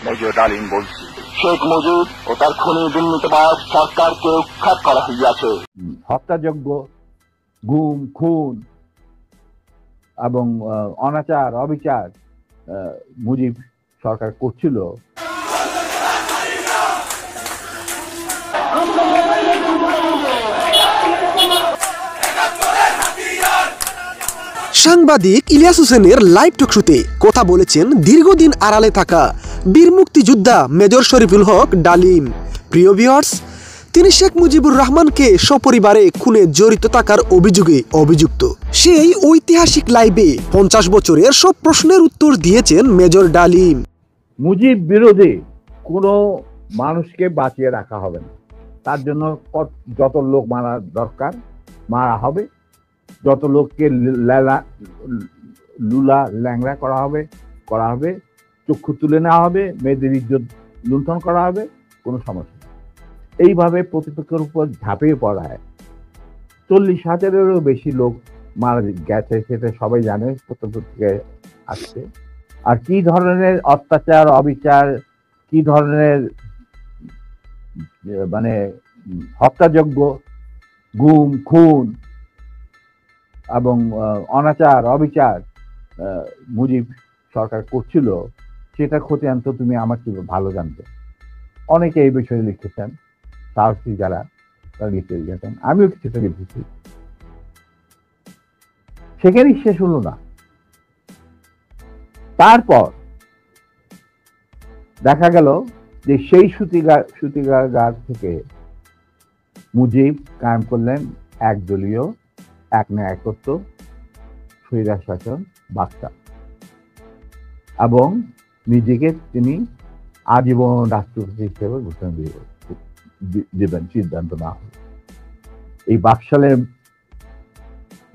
Major ডালিম বলছি, শেখ মুজিব ও তার খুনি দুর্নীতিবাজ সরকারকে উৎখাত করা হইয়াছে। হত্যাযজ্ঞ, গুম, খুন এবং অনাচার অবিচার মুজিব সরকার করছিল। সাংবাদিক ইলিয়াস হোসেনের লাইভ টকশোতে কথা বলেছেন দীর্ঘদিন আড়ালে থাকা বীর মুক্তিযোদ্ধা মেজর শরীফুল হক ডালিম। প্রিয় ভিউয়ার্স, তিনি শেখ মুজিবুর রহমানকে সপরিবারে খুনে জড়িত থাকার অভিযোগে অভিযুক্ত। সেই ঐতিহাসিক লাইভে 50 বছরের সব প্রশ্নের উত্তর দিয়েছেন মেজর ডালিম। মুজিব বিরোধী কোনো মানুষকে বাঁচিয়ে রাখা হবে না, তার জন্য যত লোক মারা দরকার মারা হবে, যত লোককে লুলা ল্যাংড়া করা হবে, চক্ষু তুলে নেওয়া হবে, মেয়েদের ইজ্জত লুণ্ঠন করা হবে, কোনো সমস্যা নেই। এইভাবে প্রতিপক্ষের উপর ঝাঁপিয়ে পড়ায় 40,000-এরও বেশি লোক মারা গেছে, সেটা সবাই জানে, প্রতিপক্ষে আসছে। আর কি ধরনের অত্যাচার অবিচার, কি ধরনের মানে হত্যাযজ্ঞ, গুম, খুন এবং অনাচার অবিচার মুজিব সরকার করছিল, সেটা খতিয়ান তো তুমি আমার কি ভালো জানতে। অনেকে এই বিষয়ে লিখেছেন, সাহসী যারা তারা লিখে গেছেন, আমিও কিছুটা লিখেছি। সেখানেই শেষ হলো না। তারপর দেখা গেল যে সেই সূতিকাগার থেকে মুজিব কায়েম করলেন একদলীয় এক ন্যায়কত্ব স্বৈরাচার শাসন বার্তা, এবং নিজেকে তিনি আজীবন রাষ্ট্রপতি হিসেবে ঘোষণা দেবেন সিদ্ধান্ত না হল। এই বাকশালের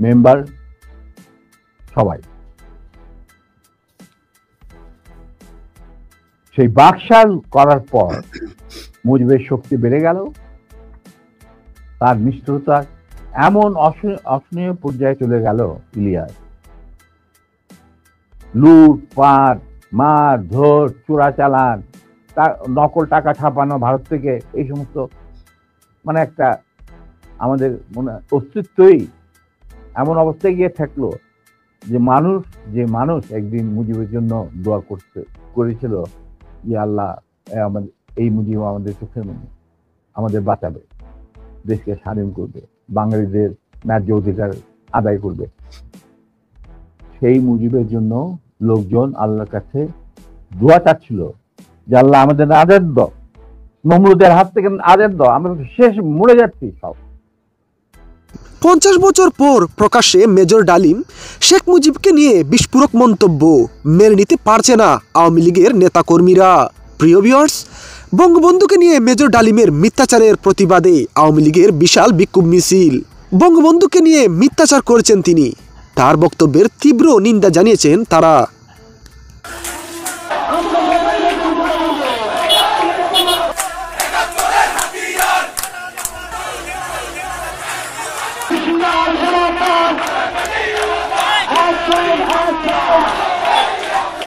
মেম্বার সবাই, সেই বাকশাল করার পর মুজিবের শক্তি বেড়ে গেল, তার নিষ্ঠুরতা এমন অসহনীয় পর্যায়ে চলে গেল। ইলিয়াস লুটপাট, মার ধর, চোরাচালান, নকল টাকা ছাপানো ভারত থেকে, এই সমস্ত মানে একটা আমাদের মনে অস্তিত্বই এমন অবস্থায় গিয়ে থাকলো যে মানুষ একদিন মুজিবের জন্য দোয়া করেছিল, ইয়া আল্লাহ, এই মুজিব আমাদের চোখের মনে আমাদের বাঁচাবে, দেশকে স্বাধীন করবে, বাঙালিদের ন্যায্য অধিকার আদায় করবে। সেই মুজিবের জন্য লোকজন আল্লাহর কাছে দোয়া চাচ্ছিল যে আল্লাহ আমাদের আজাদ দাও, নমরুদের হাত থেকে আজাদ দাও, আমরা শেষ মরে যাচ্ছি সব। 50 বছর পর প্রকাশ্যে মেজর ডালিম শেখ মুজিবকে নিয়ে বিস্ফোরক মন্তব্য মেনে নিতে পারছে না আওয়ামী লীগের নেতাকর্মীরা। প্রিয় ভিউয়ার্স, বঙ্গবন্ধুকে নিয়ে মেজর ডালিমের মিথ্যাচারের প্রতিবাদে আওয়ামী লীগের বিশাল বিক্ষোভ মিছিল। বঙ্গবন্ধুকে নিয়ে মিথ্যাচার করেছেন তিনি, তার বক্তব্যের তীব্র নিন্দা জানিয়েছেন তারা।